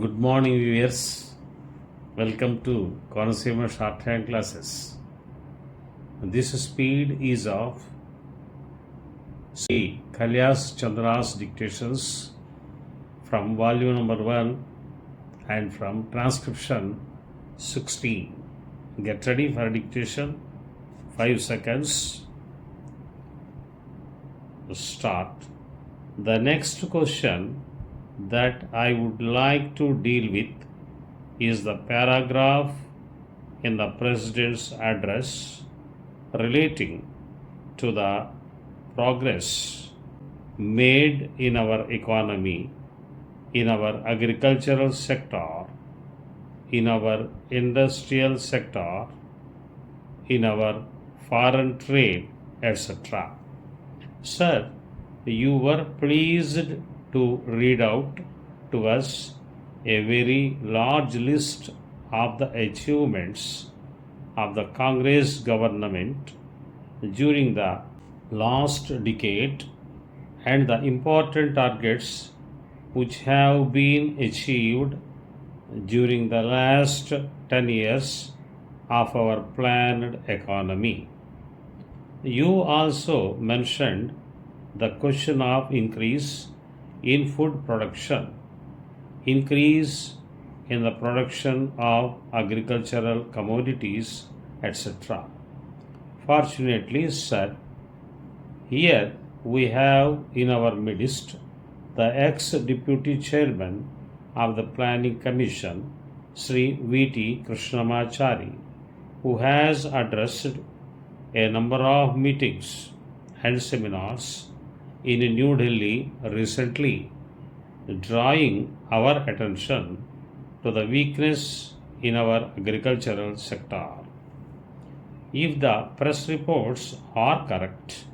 Good morning, viewers. Welcome to consumer shorthand classes. This speed is of KAILASH CHANDRA'S dictations from volume number 1 and from transcription 16. Get ready for dictation. 5 seconds. Start. The next question that I would like to deal with is the paragraph in the President's address relating to the progress made in our economy, in our agricultural sector, in our industrial sector, in our foreign trade, etc. Sir, you were pleased to read out to us a very large list of the achievements of the Congress government during the last decade and the important targets which have been achieved during the last 10 years of our planned economy. You also mentioned the question of increase in food production, increase in the production of agricultural commodities, etc. Fortunately, sir, here we have in our midst the ex-deputy chairman of the Planning Commission, Sri V.T. Krishnamachari, who has addressed a number of meetings and seminars in New Delhi recently, drawing our attention to the weakness in our agricultural sector. If the press reports are correct,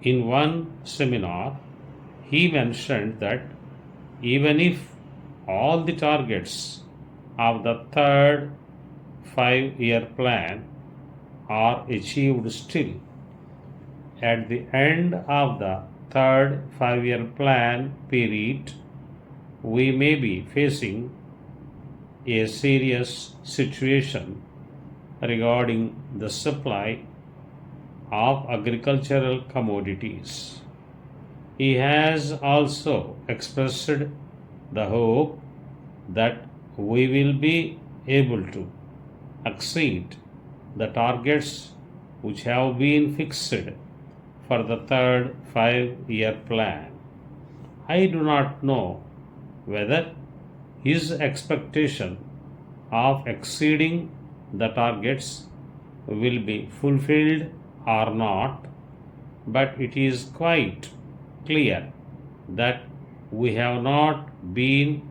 in one seminar he mentioned that even if all the targets of the third 5-year plan are achieved still, at the end of the third 5-year plan period, we may be facing a serious situation regarding the supply of agricultural commodities. He has also expressed the hope that we will be able to exceed the targets which have been fixed for the third 5-year plan. I do not know whether his expectation of exceeding the targets will be fulfilled or not, but it is quite clear that we have not been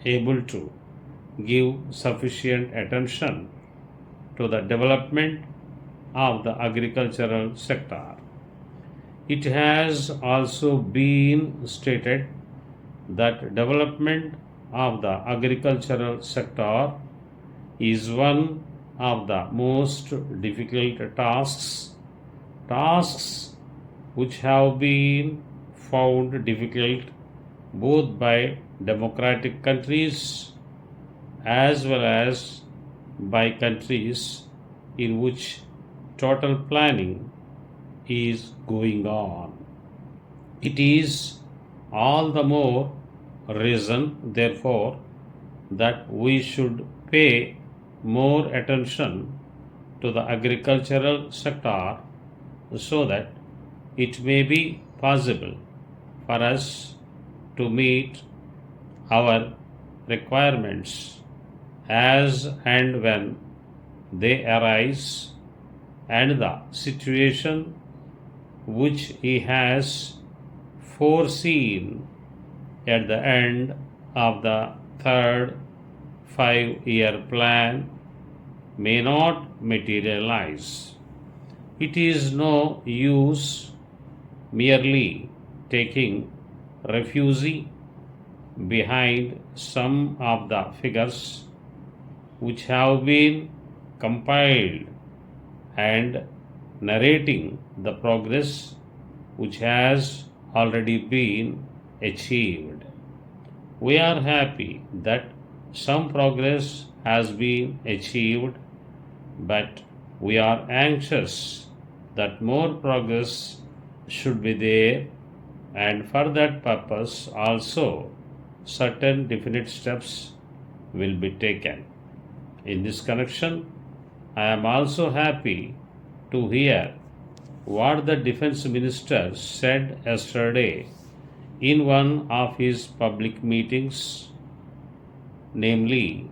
able to give sufficient attention to the development of the agricultural sector. It has also been stated that development of the agricultural sector is one of the most difficult tasks which have been found difficult both by democratic countries as well as by countries in which total planning is going on. It is all the more reason, therefore, that we should pay more attention to the agricultural sector so that it may be possible for us to meet our requirements as and when they arise, and the situation which he has foreseen at the end of the third 5-year plan may not materialize. It is no use merely taking refuge behind some of the figures which have been compiled and narrating the progress which has already been achieved. We are happy that some progress has been achieved, but we are anxious that more progress should be there, and for that purpose also certain definite steps will be taken. In this connection, I am also happy to hear what the defense minister said yesterday in one of his public meetings, namely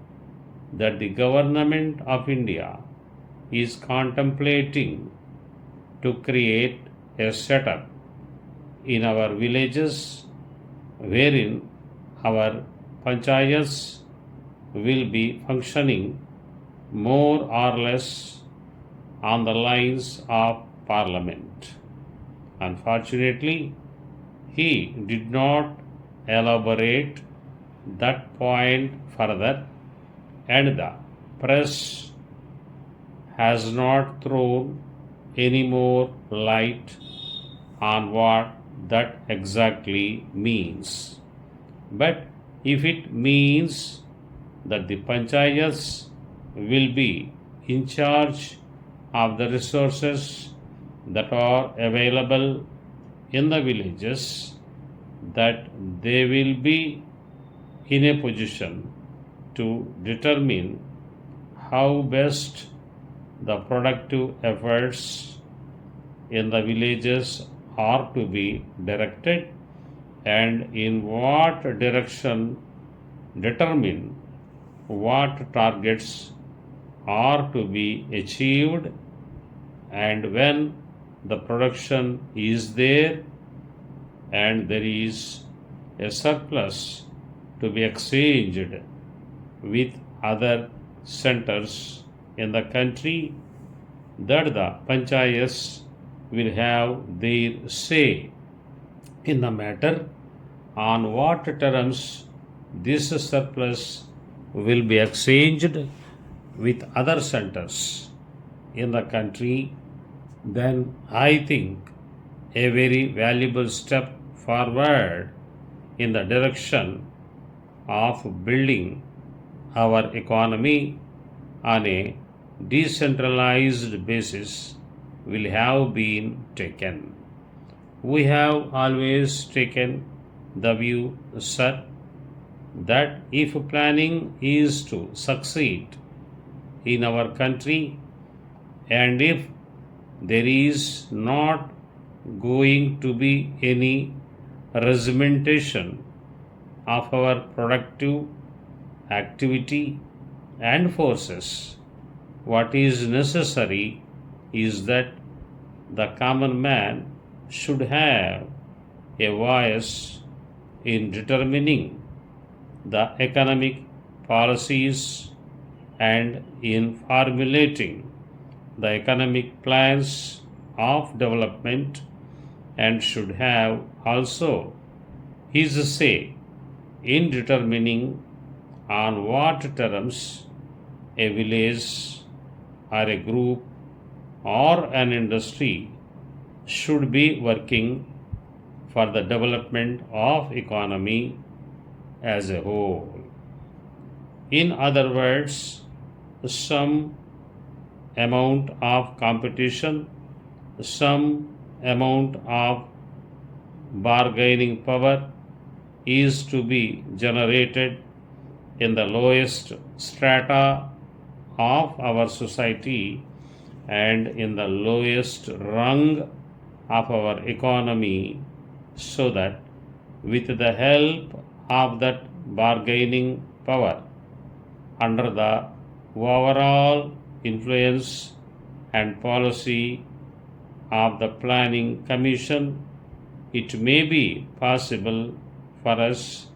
that the government of India is contemplating to create a setup in our villages wherein our panchayats will be functioning more or less on the lines of parliament. Unfortunately, he did not elaborate that point further, and the press has not thrown any more light on what that exactly means. But if it means that the panchayats will be in charge of the resources that are available in the villages, that they will be in a position to determine how best the productive efforts in the villages are to be directed, and in what direction determine what targets are to be achieved, and when the production is there and there is a surplus to be exchanged with other centers in the country, that the panchayats will have their say in the matter on what terms this surplus will be exchanged with other centers in the country. Then I think a very valuable step forward in the direction of building our economy on a decentralized basis will have been taken. We have always taken the view, sir, that if planning is to succeed in our country, and if there is not going to be any regimentation of our productive activity and forces, what is necessary is that the common man should have a voice in determining the economic policies and in formulating the economic plans of development, and should have also his say in determining on what terms a village or a group or an industry should be working for the development of economy as a whole. In other words, some amount of competition, some amount of bargaining power is to be generated in the lowest strata of our society and in the lowest rung of our economy, so that with the help of that bargaining power, under the overall influence and policy of the Planning Commission, it may be possible for us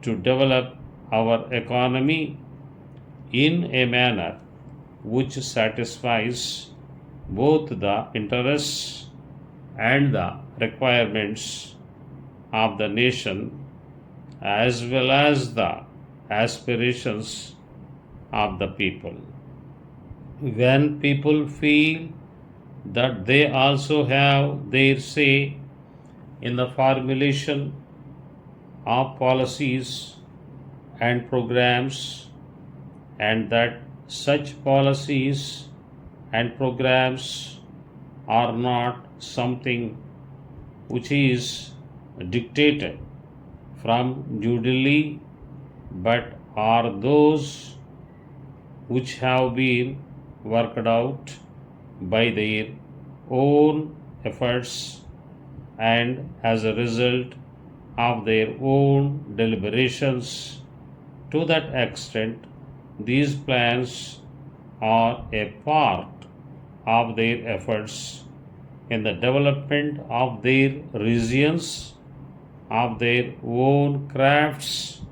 to develop our economy in a manner which satisfies both the interests and the requirements of the nation, as well as the aspirations of the people. When people feel that they also have their say in the formulation of policies and programs, and that such policies and programs are not something which is dictated from New Delhi, but are those which have been worked out by their own efforts and as a result of their own deliberations. To that extent, these plans are a part of their efforts in the development of their regions, of their own crafts,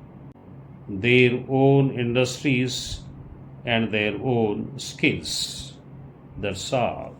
their own industries, and their own skills. That's all.